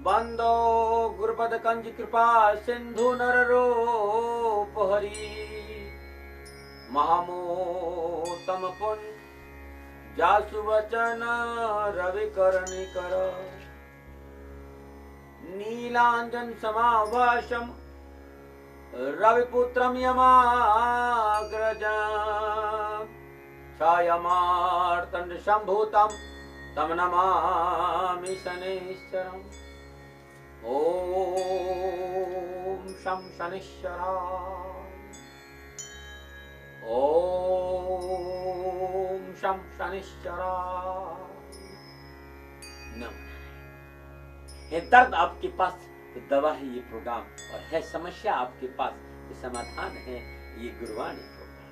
बंदो गुरुपद कंज कृपा सिंधु नर रूप हरि महामोतम पुन जासु वचन रवि करनि कर नीलांजन समाभाषम रविपुत्रम यमाग्रजम छायामार्तंड संभूतम तम नमामि शनिश्चरम। ओम शं शनिश्चराय ओम शं शनिश्चराय नमः। है दर्द आपके पास तो दवा है ये प्रोग्राम, और है समस्या आपके पास तो समाधान है ये गुरुवाणी प्रोग्राम।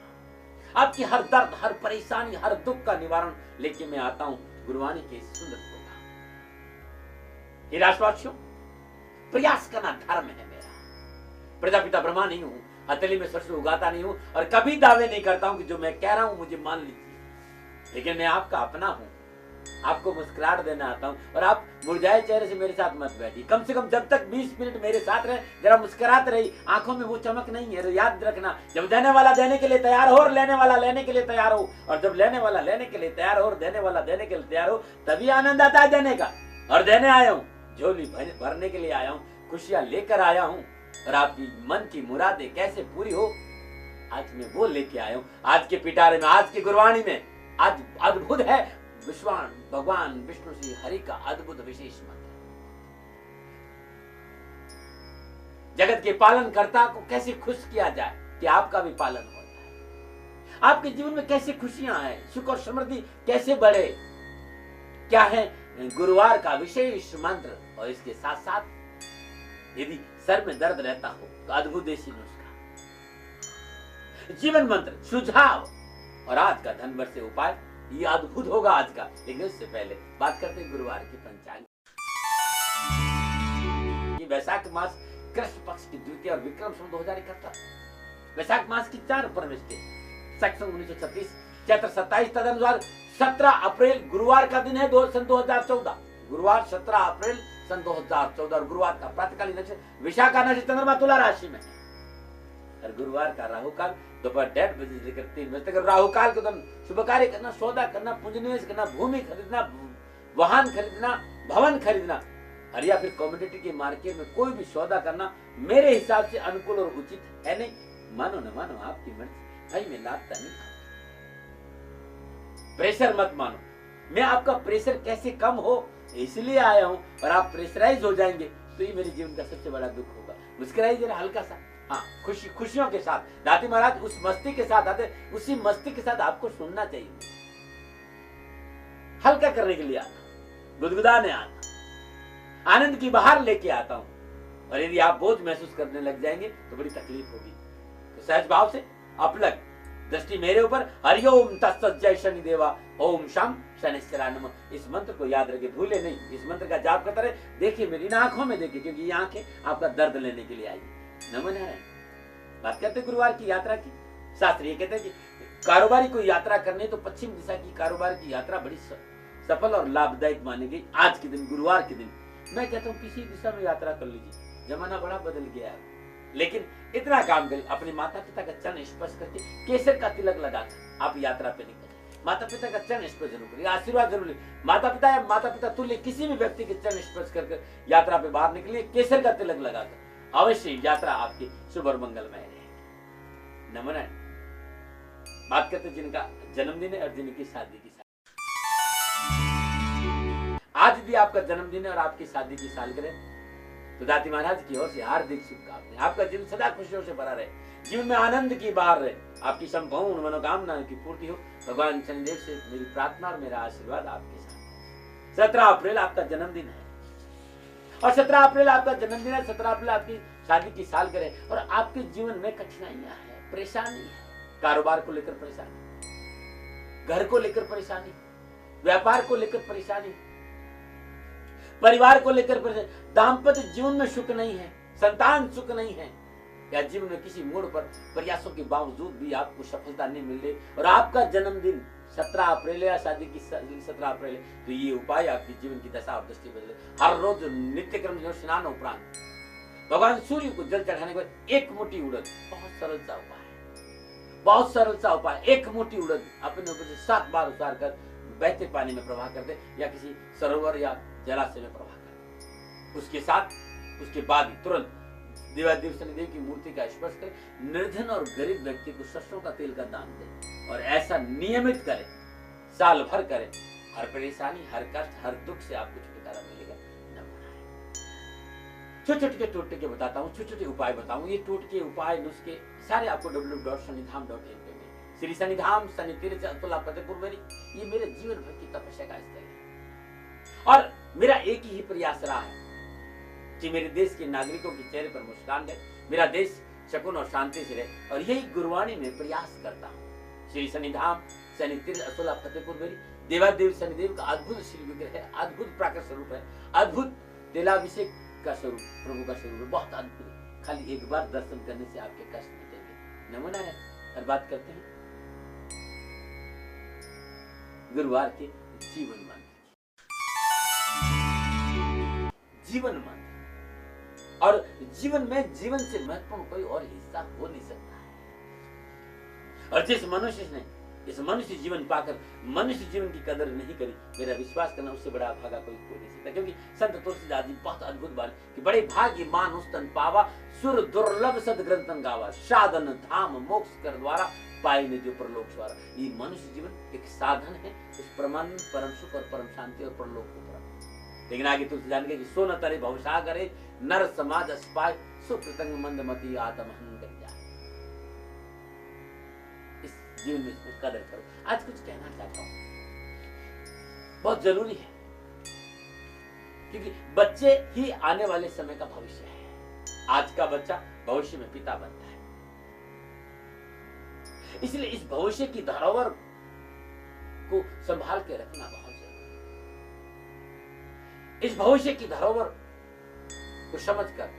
आपकी हर दर्द, हर परेशानी, हर दुख का निवारण लेके मैं आता हूं गुरुवाणी के सुंदर प्रोग्राम। ये राष्ट्रवासियों, प्रयास करना धर्म है मेरा। प्रजापिता ब्रह्मा नहीं हूं, हथेली में सरसों उगाता नहीं हूं, और कभी दावे नहीं करता हूं कि जो मैं कह रहा हूं मुझे मान लीजिए। लेकिन मैं आपका अपना हूं, आपको मुस्कुराहट देना आता हूं, और आप मुरझाए चेहरे से मेरे साथ मत बैठिए। कम से कम जब तक 20 मिनट मेरे साथ रहे, जरा मुस्कुराते रही। आंखों में वो चमक नहीं है, याद रखना, जब देने वाला देने के लिए तैयार हो और लेने वाला लेने के लिए तैयार हो, और जब लेने वाला लेने के लिए तैयार हो और देने वाला देने के लिए तैयार हो, तभी आनंद आता है देने का। और देने आया हूं, झोली भरने के लिए आया हूं, खुशियां लेकर आया हूं, और आपकी मन की मुरादें कैसे पूरी हो आज मैं वो लेके आया हूं। आज के पिटारे में, आज की गुरबाणी में, आज अद्भुत है भगवान विष्णु श्री हरि का अद्भुत विशेष मंत्र। जगत के पालन कर्ता को कैसे खुश किया जाए कि आपका भी पालन होता है। आपके जीवन में कैसे खुशियां आए, सुख और समृद्धि कैसे बढ़े, क्या है गुरुवार का विशेष मंत्र। और इसके साथ साथ यदि सर में दर्द रहता हो तो अद्भुत देसी नुस्खा, जीवन मंत्र, सुझाव, और आज का धन वर्ष से उपाय, ये अद्भुत होगा आज का। लेकिन उससे पहले बात करते हैं गुरुवार की पंचांग। ये वैशाख मास कृष्ण पक्ष की द्वितीय और विक्रम संवत 2071, वैशाख मास की 4 परमेष्टि, सन 1936, चैत्र 27, तदनुसार 17 अप्रैल गुरुवार का दिन है सन 2014। गुरुवार 17 अप्रैल सन 2014, और गुरुवार का प्रातःकालीन नक्षत्र विशाखा नक्षत्र, चंद्रमा तुला राशि में है। और गुरुवार का राहु काल दोपहर 1:30 बजे से लेकर 3 बजे तक। राहु काल के दौरान शुभ कार्य करना, सौदा करना, पूंजी निवेश करना, भूमि खरीदना, वाहन खरीदना, भवन खरीदना, और या फिर कमोडिटी के मार्केट में कोई भी सौदा करना मेरे हिसाब से अनुकूल और उचित है नहीं। मानो न मानो आपकी मर्जी, भाई मैं लाता नहीं। प्रेशर मत मानो, मैं आपका प्रेशर कैसे कम हो इसलिए आया हूं, और आप प्रेशराइज हो जाएंगे तो ये मेरे जीवन का सबसे बड़ा दुख होगा। मुस्कुराइए जरा हल्का सा, हाँ, खुशियों के साथ। दाती महाराज उस मस्ती के साथ आते, उसी मस्ती के साथ आपको सुनना चाहिए। हल्का करने के लिए आना, गुदगुदाने आना, आनंद की बाहर लेके आता हूं। और यदि आप बोझ महसूस करने लग जाएंगे तो बड़ी तकलीफ होगी। तो सहज भाव से अपलग दृष्टि मेरे ऊपर, हरिओम तत्सत जय शनि देवा, ओम शम शनिश्चराय नमः। इस मंत्र को याद रखे, भूले नहीं। इस मंत्र का जाप करते रहे। देखिए मेरी इन आंखों में देखिए, क्योंकि ये आंखें आपका दर्द लेने के लिए आई। नमन है। बात करते हैं गुरुवार की यात्रा की। शास्त्र ये कहते हैं कि कारोबारी को यात्रा करने तो पश्चिम दिशा की कारोबार की यात्रा बड़ी सफल और लाभदायक मानी गई। आज के दिन, गुरुवार के दिन, मैं कहता हूँ किसी दिशा में यात्रा कर लीजिए। जमाना बड़ा बदल गया है, लेकिन इतना काम करिए, अपने माता पिता का चरण स्पर्श करके केसर का तिलक लगाकर आप यात्रा पे निकलिए। माता पिता का चरण स्पर्श जरूर करिए, आशीर्वाद जरूर लीजिए। माता पिता या माता पिता तुल्य किसी भी व्यक्ति के चरण स्पर्श करके यात्रा पे बाहर निकलिए, केसर का तिलक लगाकर। अवश्य यात्रा आपकी शुभ और मंगलमय रहेगी। नमन है। बात करते जिनका जन्मदिन है और जिनकी शादी की साल। आज यदि आपका जन्मदिन है और आपकी शादी की सालगिरह, तो दाती महाराज की ओर से हार्दिक शुभकामनाएं। आपका जीवन सदा खुशियों से भरा रहे, जीवन में आनंद की बहार रहे, आपकी संपूर्ण मनोकामनाओं की पूर्ति हो। भगवान शनिदेव से मेरी प्रार्थना और मेरा आशीर्वाद आपके साथ। 17 अप्रैल आपका जन्मदिन है, और 17 अप्रैल आपका जन्मदिन है, 17 अप्रैल आपकी शादी की सालगिरह। और आपके जीवन में कठिनाइयां हैं, परेशानी है। कारोबार को लेकर परेशानी, घर को लेकर परेशानी, व्यापार को लेकर परेशानी, परिवार को लेकर परेशानी, दाम्पत्य जीवन में सुख नहीं है, संतान सुख नहीं है, या जीवन में किसी मोड़ पर प्रयासों के बावजूद भी आपको सफलता नहीं मिल रही और आपका जन्मदिन 17 अप्रैल या शादी की 17 अप्रैल है, तो ये उपाय आपकी जीवन की दशा और दृष्टि बदले। हर रोज नित्य क्रम जो स्नान उपरांत भगवान सूर्य को जल चढ़ाने के बाद एक मुट्ठी उड़द, बहुत सरल सा उपाय है, बहुत सरल सा उपाय। एक मुट्ठी उड़द अपने ऊपर से 7 बार उतार कर बहते पानी में प्रवाह कर दे या किसी सरोवर या जलाशय में प्रवाह कर। उसके बाद ही तुरंत देवादेव शनिदेव की मूर्ति का स्पर्श करें, निर्धन और गरीब व्यक्ति को सरसों का तेल का दान दें और ऐसा नियमित करें, साल भर करें। हर परेशानी, हर कष्ट, हर दुख से आपको छुटकारा मिलेगा। छोटे छोटे टोटके के बताता हूँ, छोटे छोटे उपाय बताऊँ। ये टोटके, उपाय, नुस्खे सारे आपको www.sanidham.in पे मिलेंगे। श्री सनिधाम शनि तीर्थ अतुल्ला फतेहपुर मेरी ये मेरे जीवन भर की तपस्या का स्थल है और मेरा एक ही प्रयास रहा है कि मेरे देश के नागरिकों के चेहरे पर मुस्कान रहे, मेरा देश सुकून और शांति से रहे और यही गुरुवाणी में प्रयास करता हूँ। श्री सनिधाम शनि तीर्थ अतुल्ला फतेहपुर मेरी देवादेव शनिदेव का अद्भुत श्री विग्रह है, अद्भुत प्राकृत स्वरूप है, अद्भुत तेलाभिषेक का स्वरूप, प्रभु का स्वरूप है, बहुत अद्भुत है। खाली एक बार दर्शन करने से आपके कष्ट मिटेंगे। नमूना है। और बात करते हैं गुरुवार के जीवन मंत्र। जीवन मंत्र और जीवन में जीवन से महत्वपूर्ण कोई और हिस्सा हो नहीं सकता है। और जिस मनुष्य ने इस मनुष्य जीवन पाकर मनुष्य जीवन की कदर नहीं करी, मेरा विश्वास करना उससे बड़ा भागा कोई हो नहीं सकता। क्योंकि संत तुलसीदास जी बहुत अद्भुत बात कि बड़े भाग्य मानुष तन पावा, सुर दुर्लभ सद ग्रंथन गावा, साधन धाम मोक्ष कर द्वारा पाई ने जो परलोक स्वारा। ये मनुष्य जीवन एक साधन है उस परमानंद, परम सुख और परम शांति और परलोक को प्राप्त। लेकिन आगे तुलसीदास के सो न तरे भवसागरे नर समाज अस्पाय, सुकृतंग मंदमती आत्महन कर जाए। इस जीवन में इसमें कदर करो। आज कुछ कहना चाहता हूं, बहुत जरूरी है क्योंकि बच्चे ही आने वाले समय का भविष्य है। आज का बच्चा भविष्य में पिता बनता है, इसलिए इस भविष्य की धरोहर को संभाल के रखना बहुत जरूरी है। इस भविष्य की धरोहर को समझकर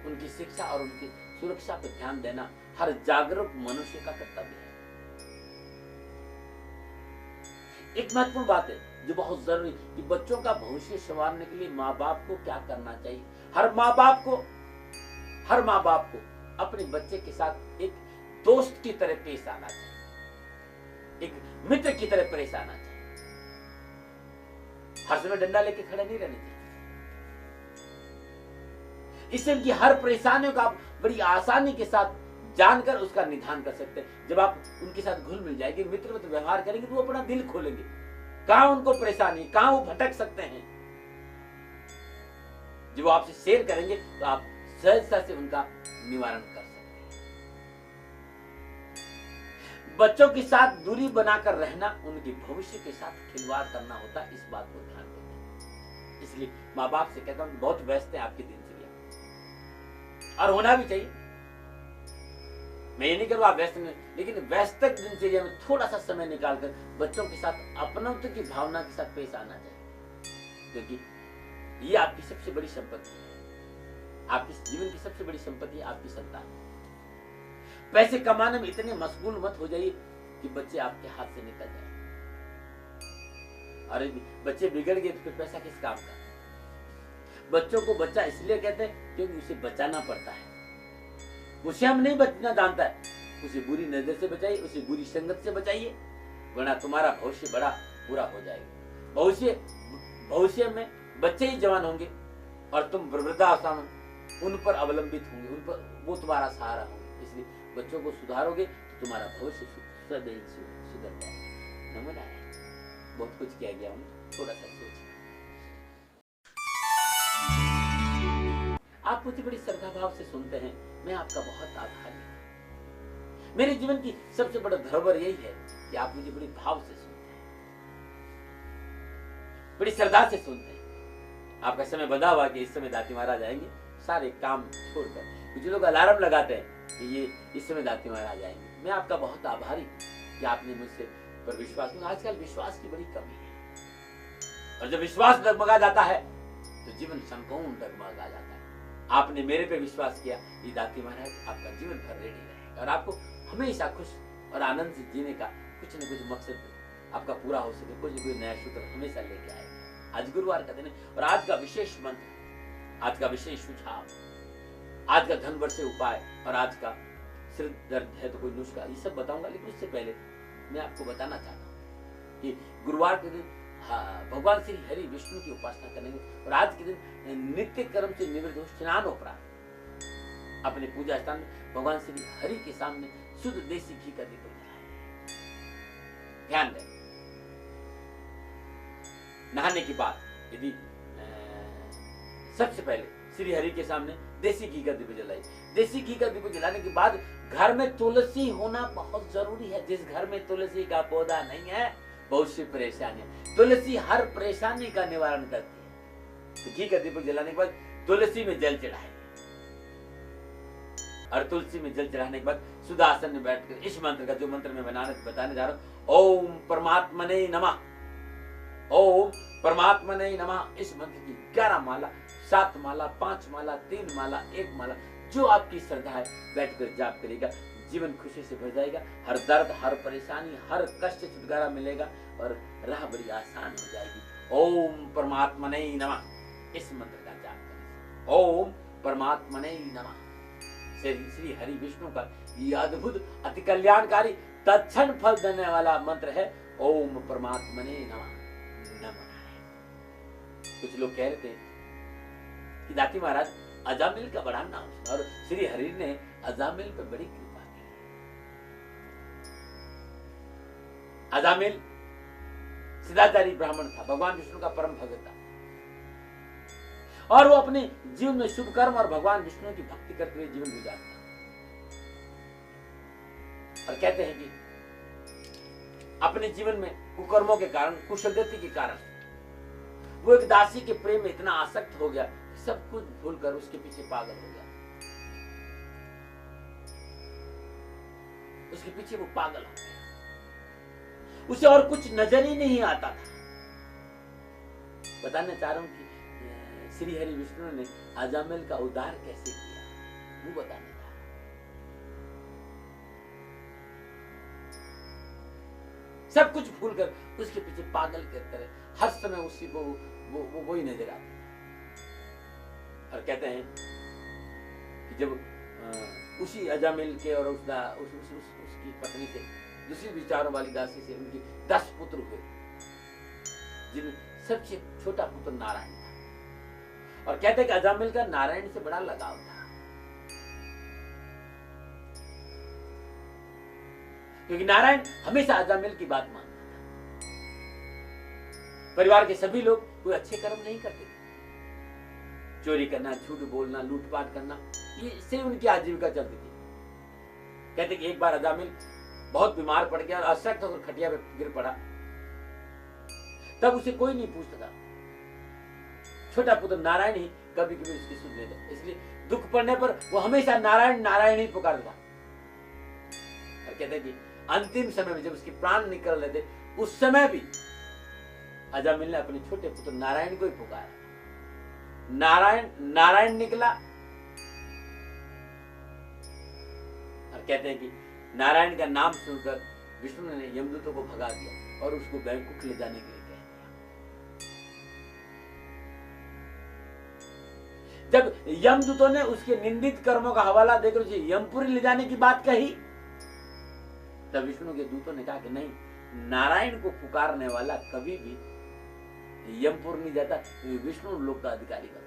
उनकी शिक्षा और उनकी सुरक्षा पर ध्यान देना हर जागरूक मनुष्य का कर्तव्य है। एक महत्वपूर्ण बात है जो बहुत जरूरी कि बच्चों का भविष्य संवारने के लिए माँ बाप को क्या करना चाहिए। हर माँ बाप को अपने बच्चे के साथ एक दोस्त की तरह पेश आना चाहिए, एक मित्र की तरह पेश आना चाहिए। हर समय डंडा लेके खड़े नहीं रहने चाहिए। इससे उनकी हर परेशानियों का आप बड़ी आसानी के साथ जानकर उसका निदान कर सकते हैं। जब आप उनके साथ घुल मिल जाएंगे, मित्र मत व्यवहार करेंगे तो वो अपना दिल खोलेंगे, कहां उनको परेशानी, कहां वो भटक सकते हैं। जब वो आपसे शेयर करेंगे तो आप सहजता से उनका निवारण कर सकते हैं। बच्चों के साथ दूरी बनाकर रहना उनके भविष्य के साथ खिलवाड़ करना होता है, इस बात को ध्यान दें। इसलिए माँ बाप से कहता हूं बहुत व्यस्त है आपकी दिनचर्या और होना भी चाहिए। मैं ये नहीं करूँ आप व्यस्त नहीं, लेकिन व्यस्त दिनचर्या में थोड़ा सा समय निकालकर बच्चों के साथ अपनत्व की भावना के साथ पेश आना चाहिए, क्योंकि ये आपकी सबसे बड़ी संपत्ति है। आपकी जीवन की सबसे बड़ी संपत्ति है आपकी संतान। पैसे कमाने में इतने मशगूल मत हो जाइए कि बच्चे आपके हाथ से निकल जाए। अरे बच्चे बिगड़ गए तो फिर पैसा किस काम का। बच्चों को बच्चा इसलिए कहते हैं क्योंकि उसे बचाना पड़ता है। उसे हम नहीं बचना जानता है, उसे बुरी नजर से बचाइए, उसे बुरी संगत से बचाइए, वरना तुम्हारा भविष्य बड़ा बुरा हो जाएगा। भविष्य में बच्चे ही जवान होंगे और तुम वृद्धावस्था में उन पर अवलंबित होंगे, उन पर वो तुम्हारा सहारा होंगे। इसलिए बच्चों को सुधारोगे तो तुम्हारा भविष्य सुधर जाएगा। नमूना है, बहुत कुछ किया गया हूँ, थोड़ा सा सोचिए। आप मुझे बड़ी श्रद्धा भाव से सुनते हैं, मैं आपका बहुत आभारी हूं। मेरे जीवन की सबसे बड़ा धरोहर यही है कि आप मुझे बड़ी भाव से सुनते हैं, बड़ी श्रद्धा से सुनते हैं। आपका समय बंधा हुआ कि इस समय दाती महाराज आएंगे, सारे काम छोड़कर। कुछ लोग अलार्म लगाते हैं कि ये इस समय दाती महाराज आएंगे। मैं आपका बहुत आभारी कि आपने मुझसे पर विश्वास किया। आजकल विश्वास की बड़ी कमी है और जब विश्वास डगमगा जाता है तो जीवन संपूर्ण डगमगा जाता है। आपने मेरे पे विश्वास किया, ये दाती महाराज आपका जीवन भर रेडी रहेगा और आपको हमेशा खुश और आनंद से जीने का कुछ न कुछ मकसद आपका पूरा हो सके, कुछ न कुछ नया सूत्र हमेशा लेके आएगा। आज गुरुवार का दिन है और आज का विशेष मंत्र, आज का विशेष सुझाव, आज का धन वर्ष उपाय और आज का सिर दर्द है तो कोई नुस्खा, ये सब बताऊंगा। लेकिन उससे पहले मैं आपको बताना चाहता हूँ कि गुरुवार के दिन भगवान श्री हरि विष्णु की उपासना करेंगे और आज के दिन नित्य कर्म से निवृत्त हो स्नानोपरांत अपने पूजा स्थान में भगवान श्री हरि के सामने शुद्ध देसी घी का दीपक जलाएं। ध्यान दें, नहाने के बाद यदि सबसे पहले श्री हरि के सामने देसी घी का दीपक जलाइए। देसी घी का दीपक जलाने के बाद घर में तुलसी होना बहुत जरूरी है। जिस घर में तुलसी का पौधा नहीं है बहुत सी परेशानियां, तुलसी हर परेशानी का निवारण करती है। तो घी का दीपक जलाने के बाद तुलसी में जल चढ़ाएं और तुलसी में जल चढ़ाने के बाद सुदासन में बैठकर इस मंत्र का, जो मंत्र मैं बताने जा रहा हूं, ओम परमात्मने नमः, ओम परमात्मने नमः, इस मंत्र की 11 माला, 7 माला, 5 माला, 3 माला, 1 माला, जो आपकी श्रद्धा है बैठकर जाप करेगा, जीवन खुशी से भर जाएगा। हर दर्द, हर परेशानी, हर कष्ट से छुटकारा मिलेगा और राह बड़ी आसान हो जाएगी। ओम परमात्मने नमः, इस मंत्र का जाप करें। ओम परमात्मने नमः, श्री हरि विष्णु का ये अद्भुत अति कल्याणकारी तत्क्षण फल देने वाला मंत्र है। ओम परमात्मने नमः। कुछ लोग कह रहे थे कि दाती महाराज अजामिल का बड़ा नाम सुना और श्री हरि ने अजामिल पे बड़ी कृपा की। अजामिल सदाचारी ब्राह्मण था, भगवान विष्णु का परम भक्त था और वो अपने जीवन में शुभ कर्म और भगवान विष्णु की भक्ति करते हुए जीवन गुजारता। और कहते हैं कि अपने जीवन में कुकर्मों के कारण, कुशलगति के कारण वो एक दासी के प्रेम में इतना आसक्त हो गया, सब कुछ भूलकर उसके पीछे पागल हो गया। उसके पीछे वो पागल हो गया, उसे और कुछ नजर ही नहीं आता था। बताना चाह रहा हूं कि श्री हरि विष्णु ने अजामिल का उद्धार कैसे किया, वो बताने चाह रहा हूं। सब कुछ भूलकर उसके पीछे पागल की तरह हर समय उसी को वो ही नजर आती। और कहते हैं कि जब उसी अजामिल के और उसकी पत्नी से, दूसरी विचारों वाली दासी से उनकी 10 पुत्र हुए, जिनमें सबसे छोटा पुत्र नारायण था। और कहते हैं कि अजामिल का नारायण से बड़ा लगाव था, क्योंकि नारायण हमेशा अजामिल की बात मानता था। परिवार के सभी लोग कोई अच्छे कर्म नहीं करते थे, चोरी करना, झूठ बोलना, लूटपाट करना, ये से उनकी आजीविका चलती थी। कहते कि एक बार अजामिल बहुत बीमार पड़ गया और अशक्त होकर खटिया पे गिर पड़ा। तब उसे कोई नहीं पूछता था, छोटा पुत्र नारायण ही कभी कभी उसकी सुन लेता, इसलिए दुख पड़ने पर वो हमेशा नारायण नारायण ही पुकारता। और कहते कि अंतिम समय में जब उसके प्राण निकल रहे थे, उस समय भी अजामिल ने अपने छोटे पुत्र नारायण को ही पुकारा। नारायण नारायण निकला और कहते हैं कि नारायण का नाम सुनकर विष्णु ने यमदूतों को भगा दिया और उसको बैकुंठ ले जाने के लिए कह दिया। जब यमदूतों ने उसके निंदित कर्मों का हवाला देकर उसे यमपुरी ले जाने की बात कही, तब विष्णु के दूतों ने कहा कि नहीं, नारायण को पुकारने वाला कभी भी यमपुर नहीं जाता, विष्णु लोक का अधिकारी बताया।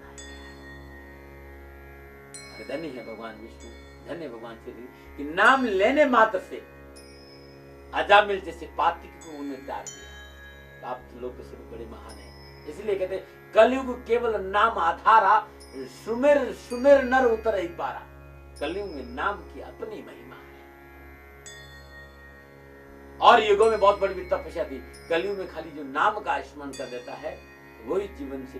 धन्य है भगवान विष्णु, धन्य भगवान श्री कि नाम लेने मात्र से अजामिल जैसे पातिक को उन्हें त्याग दिया। तो आप लोग तो सभी बड़े महान हैं, इसलिए कहते कलयुग केवल नाम आधारा, सुमेर सुमेर नर उतर ही पारा। कलयुग में नाम की अपनी महिमा है और युगों में बहुत बड़ी तपस्या थी। कलयुग में खाली जो नाम का स्मरण कर देता है वही जीवन से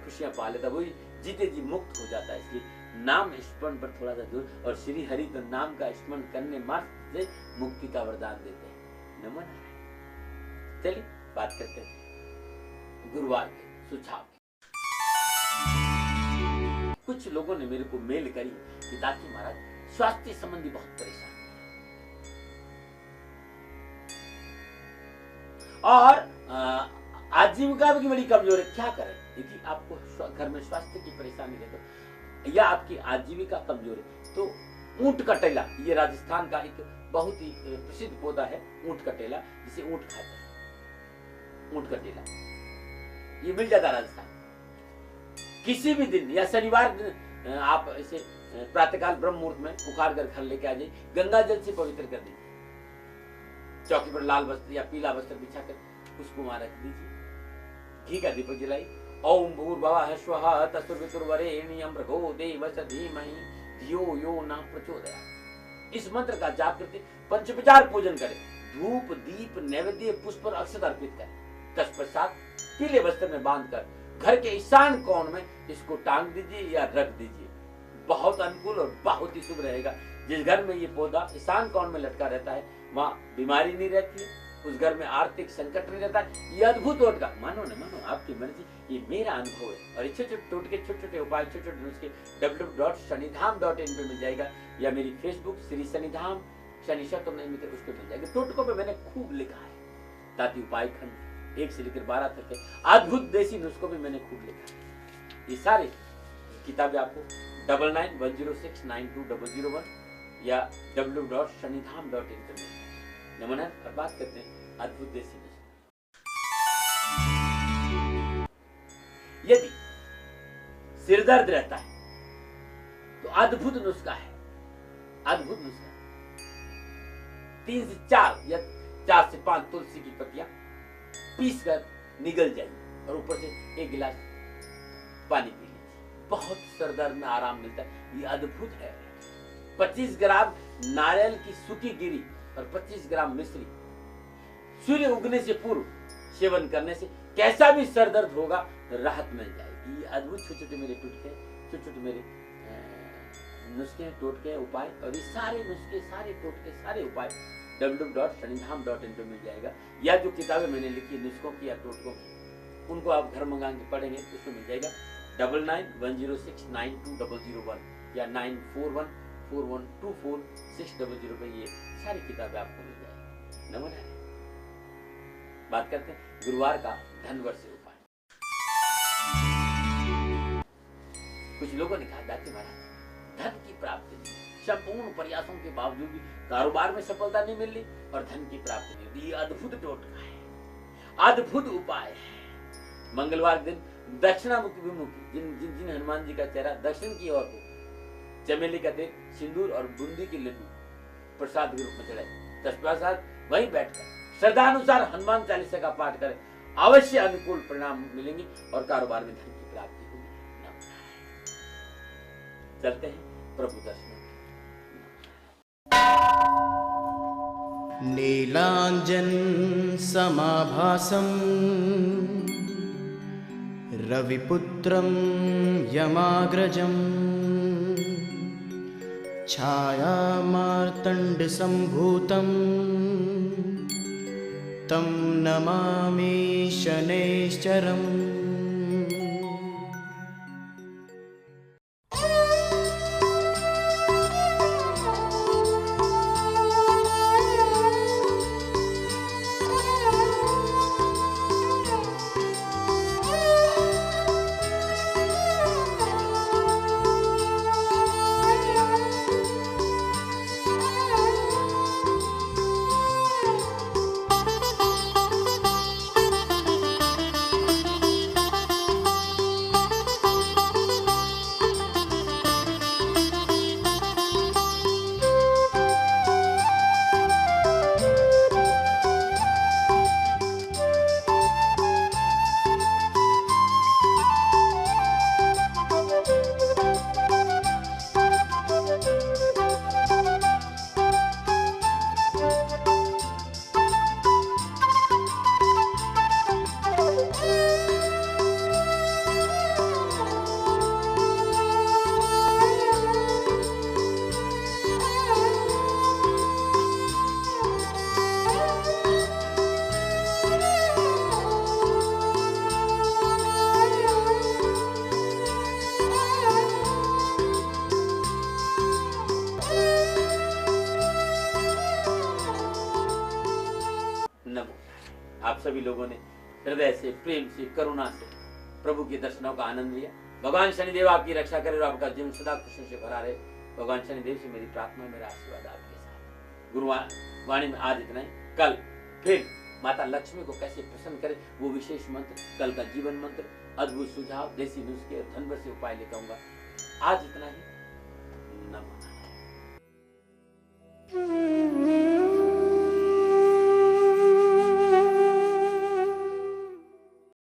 खुशियां पा लेता, वही जीते जी मुक्त हो जाता है। इसलिए नाम स्मरण पर थोड़ा सा जोर, और श्री हरि तो नाम का स्मरण करने मात्र से मुक्ति का वरदान देते हैं। नमन। चलिए बात करते हैं गुरुवार के सुझाव की। कुछ लोगों ने मेरे को मेल करी कि दाती महाराज स्वास्थ्य संबंधी बहुत परेशान है और आजीविका की बड़ी कमजोर है। क्या करें? यदि आपको घर में स्वास्थ्य की परेशानी है तो या आपकी आजीविका कमजोर है तो ऊंट का टेला, ये राजस्थान का एक बहुत ही प्रसिद्ध पौधा है ऊंट का टेला, जिसे ऊंट खाते हैं। ऊंट का टेला ये मिल जाता है राजस्थान। किसी भी दिन या शनिवार दिन आप इसे प्रातःकाल ब्रह्म मुहूर्त में उखाड़ कर घर लेके आ जाइए, गंगा जल से पवित्र कर दीजिए, चौकी पर लाल वस्त्र या पीला वस्त्र बिछाकर उसको वहां रख दीजिए, घी का दीपक जलाई, ओम भूर्भुवः स्वः तत्सवितुर्वरेण्यं भर्गो देवस्य धीमहि धियो यो न प्रचोदयात्। इस मंत्र का जाप करके पंचोपचार पूजन करें, धूप दीप नैवेद्य पुष्प और अक्षत अर्पित करें। तत्पश्चात पीले वस्त्र में बांधकर घर के ईशान कोण में इसको टांग दीजिए या रख दीजिए। बहुत अनुकूल और बहुत ही शुभ रहेगा। जिस घर में ये पौधा ईशान कोण में लटका रहता है वहां बीमारी नहीं रहती है, उस घर में आर्थिक संकट नहीं रहता है। ये अद्भुत टोटका, मानो न मानो आपकी मर्जी, ये मेरा अनुभव है। और छोटे छोटे टोटके, छोटे छोटे उपाय, छोटे छोटे नुस्खे www.shanidham.in पे मिल जाएगा या मेरी फेसबुक श्री शनिधाम शनि शक्ति मित्र उस पर मिल जाएगा। टोटकों पे मैंने खूब लिखा है, ताकि उपाय खंड 1 से लेकर 12 तक है। अद्भुत देसी नुस्खों पे मैंने खूब लिखा है। ये सारी किताबें आपको 9910692001 या www.shanidham.in पे मिल। नमन। और बात करते हैं अद्भुत देसी नुस्खे। यदि सिर दर्द रहता है तो अद्भुत नुस्खा है, अद्भुत नुस्खा 3 से 4 या 4 से 5 तुलसी की पत्तियां पीस कर निगल जाइए और ऊपर से 1 गिलास पानी पी लीजिए। बहुत सर दर्द में आराम मिलता है। ये अद्भुत है। 25 ग्राम नारियल की सूखी गिरी और 25 ग्राम मिश्री सूर्य उगने से पूर्व सेवन करने से कैसा भी सर दर्द होगा राहत मिल जाएगी। ये अद्भुत छोटे छोटे मेरे टोटके, छोटे छोटे मेरे नुस्खे, टोटके, उपाय, और ये सारे नुस्खे, सारे टोटके, सारे उपाय www.shanidham.in पे मिल जाएगा। या जो किताबें मैंने लिखी नुस्खों की या टोटकों की, उनको आप घर मंगा के पढ़ेंगे उसमें मिल जाएगा। 9910692001 या 9414124600 पे ये सारी किताबें आपको मिल जाएगी। नमन है। बात करते हैं गुरुवार का धनवर्ष उपाय। कुछ लोगों ने कहा दाती महाराज धन की प्राप्ति नहीं, संपूर्ण प्रयासों के बावजूद भी कारोबार में सफलता नहीं मिल रही और धन की प्राप्ति नहीं होती। ये अद्भुत टोटका है, अद्भुत उपाय है। मंगलवार दिन दक्षिणामुखी विमुखी जिन हनुमान जी का चेहरा दक्षिण की ओर हो, चमेली का तेल, सिंदूर और बूंदी के लड्डू प्रसाद के रूप में चढ़ाए। तत्पश्चात वहीं बैठकर श्रद्धानुसार हनुमान चालीसा का पाठ करें, अवश्य अनुकूल परिणाम मिलेंगे और कारोबार में धन की प्राप्ति होगी। चलते हैं प्रभु दर्शन। नीलांजन समाभासं रविपुत्रं यमाग्रजं छायामार्तण्ड संभूतं तं नमामि शनैश्चरम्। नमो। आप सभी लोगों ने हृदय से, प्रेम से, करुणा से प्रभु के दर्शनों का आनंद लिया। भगवान शनिदेव आपकी रक्षा करे और आपका जीवन सदा खुशियों से भरा रहे। भगवान शनिदेव से मेरी प्रार्थना, मेरा आशीर्वाद आपके साथ। गुरुवाणी में आज इतना ही। कल फिर माता लक्ष्मी को कैसे प्रसन्न करे वो विशेष मंत्र, कल का जीवन मंत्र, अद्भुत सुझाव, देसी नुस्खे और धनवर से उपाय लेकर आऊंगा। आज इतना ही।